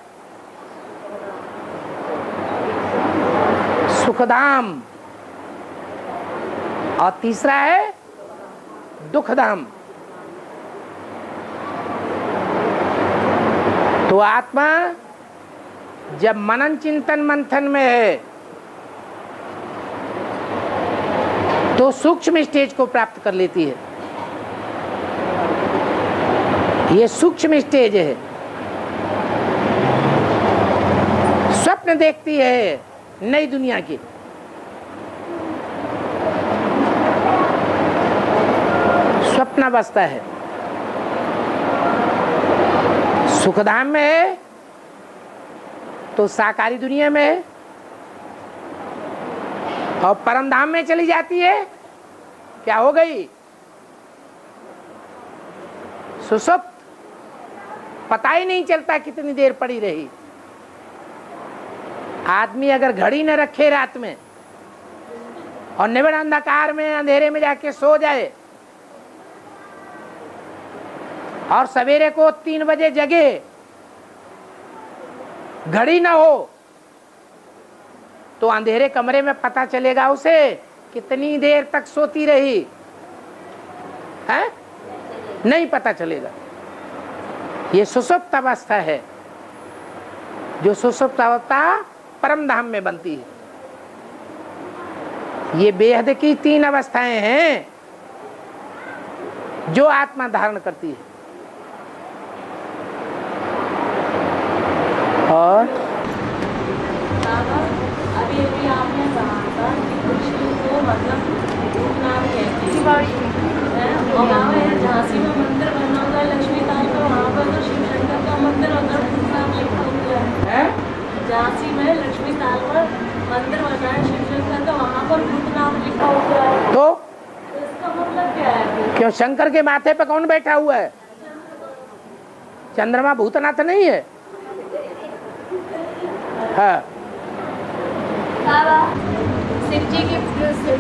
Speaker 1: सुखधाम और तीसरा है दुखधाम। तो आत्मा जब मनन चिंतन मंथन में है तो सूक्ष्म स्टेज को प्राप्त कर लेती है। ये सूक्ष्म स्टेज है। स्वप्न देखती है नई दुनिया की। स्वप्नावस्था है। सुखधाम में है तो साकारी दुनिया में है, और परम धाम में चली जाती है, क्या हो गई? सुसुप्त, पता ही नहीं चलता कितनी देर पड़ी रही। आदमी अगर घड़ी न रखे रात में और निविड़ अंधकार में अंधेरे में जाके सो जाए और सवेरे को 3 बजे जगे, घड़ी ना हो तो अंधेरे कमरे में पता चलेगा उसे कितनी देर तक सोती रही है? नहीं पता चलेगा। ये सुषुप्त अवस्था है। जो सुषुप्त अवस्था परम धाम में बनती है। ये बेहद की 3 अवस्थाएं हैं जो आत्मा धारण करती है। और
Speaker 2: अभी अभी आपने कहा था कि कृष्ण को मतलब रूपना भी है, और वहाँ झांसी में मंदिर बना हुआ है लक्ष्मी ताल का, वहाँ पर तो शिव शंकर का मंदिर उधर नाम लिखा हुआ है। झांसी में लक्ष्मी ताल पर मंदिर बना है शिव शंकर का, वहाँ पर भूत नाम लिखा हुआ है।
Speaker 1: तो
Speaker 2: इसका मतलब क्या है?
Speaker 1: क्यों शंकर के माथे पे कौन बैठा हुआ है? चंद्रमा भूतनाथ नहीं है? हाँ।
Speaker 5: शिव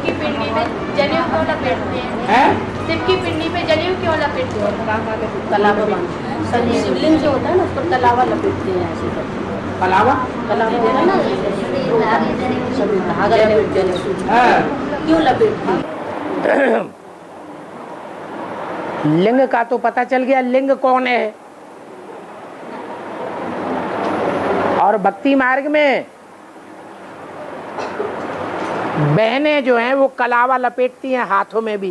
Speaker 5: की पिंडी में जनेऊ क्यों लपेटते हैं? शिव की पिंडी पे जनेऊ क्यों लपेटते हैं?
Speaker 2: कलावा शिवलिंग जो होता है ना उस पर कलावा लपेटते हैं। ऐसे
Speaker 1: कलावा
Speaker 2: कलावा होता है ना, धागा लपेटते हैं। क्यों लपेटते हैं?
Speaker 1: लिंग का तो पता चल गया, लिंग कौन है। और भक्ति मार्ग में बहनें जो हैं वो कलावा लपेटती हैं हाथों में भी।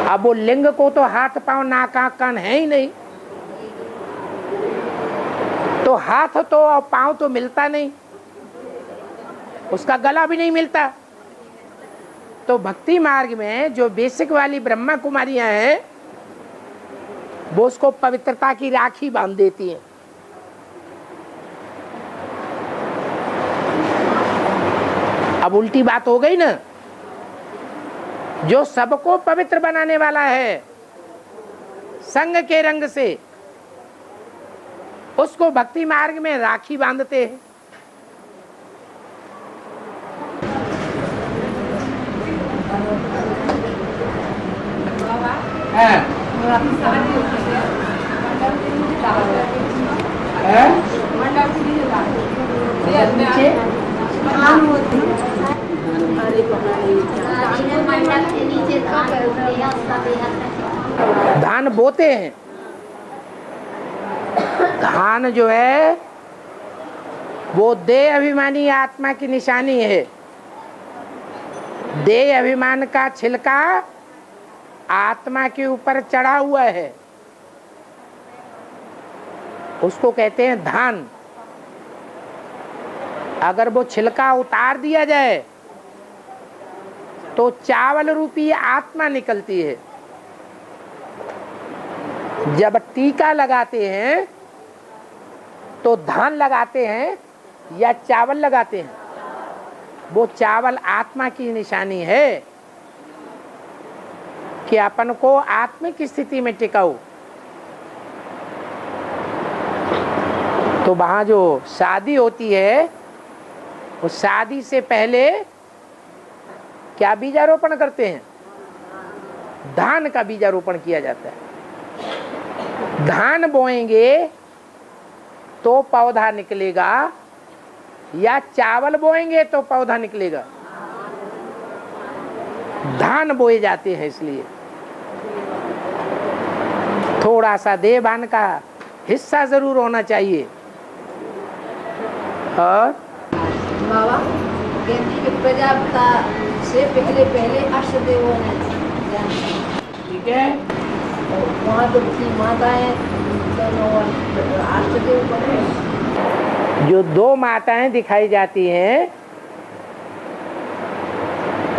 Speaker 1: अब वो लिंग को तो हाथ पांव नाक आंख कान है ही नहीं, तो हाथ तो और पांव तो मिलता नहीं, उसका गला भी नहीं मिलता। तो भक्ति मार्ग में जो बेसिक वाली ब्रह्मा कुमारियां हैं वो उसको पवित्रता की राखी बांध देती हैं। अब उल्टी बात हो गई ना। जो सबको पवित्र बनाने वाला है संग के रंग से, उसको भक्ति मार्ग में राखी बांधते हैं। धान बोते हैं। धान जो है वो देह अभिमानी आत्मा की निशानी है। देह अभिमान का छिलका आत्मा के ऊपर चढ़ा हुआ है, उसको कहते हैं धान। अगर वो छिलका उतार दिया जाए तो चावल रूपी आत्मा निकलती है। जब टीका लगाते हैं तो धान लगाते हैं या चावल लगाते हैं? वो चावल आत्मा की निशानी है कि अपन को आत्मिक स्थिति में टिकाओ। तो वहां जो शादी होती है, उस शादी से पहले क्या बीजारोपण करते हैं? धान का बीजारोपण किया जाता है। धान बोएंगे तो पौधा निकलेगा या चावल बोएंगे तो पौधा निकलेगा? धान बोए जाते हैं, इसलिए थोड़ा सा देवान का हिस्सा जरूर होना चाहिए। और
Speaker 4: बाबा कहती कि प्रजापिता से पहले अष्टदेवों ने
Speaker 1: ठीक है,
Speaker 4: वहाँ तो माताएं दोनों अष्टदेव बने।
Speaker 1: जो दो माताएं दिखाई जाती हैं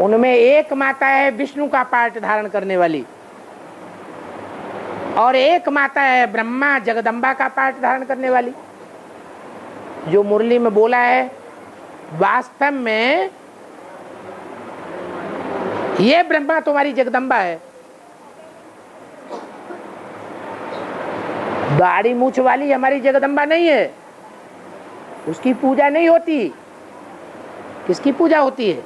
Speaker 1: उनमें एक माता है विष्णु का पार्ट धारण करने वाली और एक माता है ब्रह्मा जगदम्बा का पार्ट धारण करने वाली। जो मुरली में बोला है, वास्तव में ये ब्रह्मा तुम्हारी जगदम्बा है। दाढ़ी मूछ वाली हमारी जगदम्बा नहीं है, उसकी पूजा नहीं होती। किसकी पूजा होती है?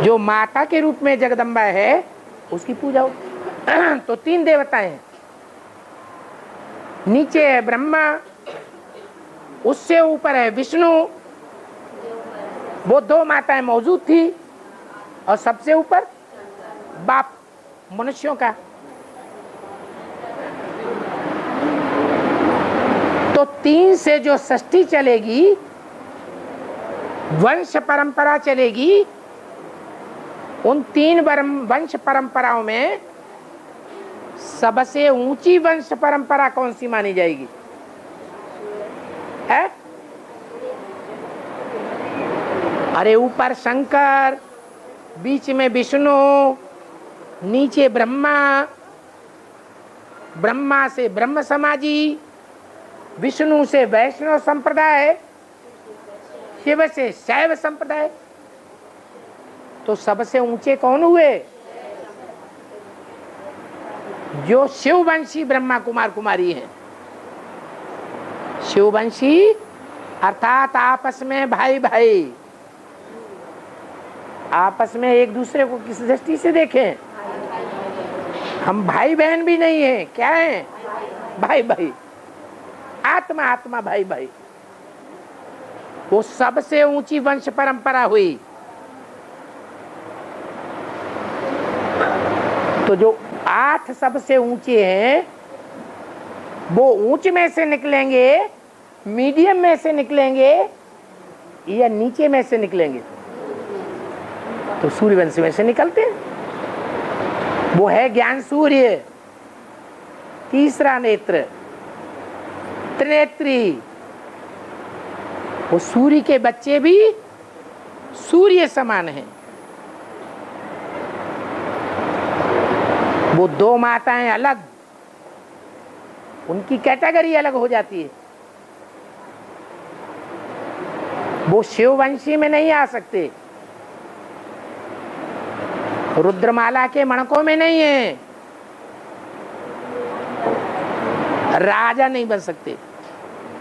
Speaker 1: जो माता के रूप में जगदम्बा है उसकी पूजा होती है। तो तीन देवताएं हैं, नीचे है ब्रह्मा, उससे ऊपर है विष्णु। वो दो माताएं मौजूद थी और सबसे ऊपर बाप मनुष्यों का। तो तीन से जो षष्ठी चलेगी, वंश परंपरा चलेगी, उन तीन वंश परंपराओं में सबसे ऊंची वंश परंपरा कौन सी मानी जाएगी? है? अरे ऊपर शंकर, बीच में विष्णु, नीचे ब्रह्मा, ब्रह्मा से ब्रह्म समाजी, विष्णु से वैष्णव संप्रदाय, शिव से शैव संप्रदाय। तो सबसे ऊंचे कौन हुए? जो शिववंशी ब्रह्मा कुमार कुमारी हैं। शिववंशी अर्थात आपस में भाई भाई, आपस में एक दूसरे को किस दृष्टि से देखें? हम भाई बहन भी नहीं हैं, क्या हैं? भाई भाई, आत्मा आत्मा भाई भाई। वो सबसे ऊंची वंश परंपरा हुई। तो जो 8 सबसे ऊंचे हैं वो ऊंच में से निकलेंगे, मीडियम में से निकलेंगे या नीचे में से निकलेंगे? तो सूर्यवंश में से निकलते हैं। वो है ज्ञान सूर्य, तीसरा नेत्र, त्रिनेत्री। वो सूर्य के बच्चे भी सूर्य समान हैं। वो दो माताएं अलग, उनकी कैटेगरी अलग हो जाती है। वो शिववंशी में नहीं आ सकते, रुद्रमाला के मणकों में नहीं है, राजा नहीं बन सकते।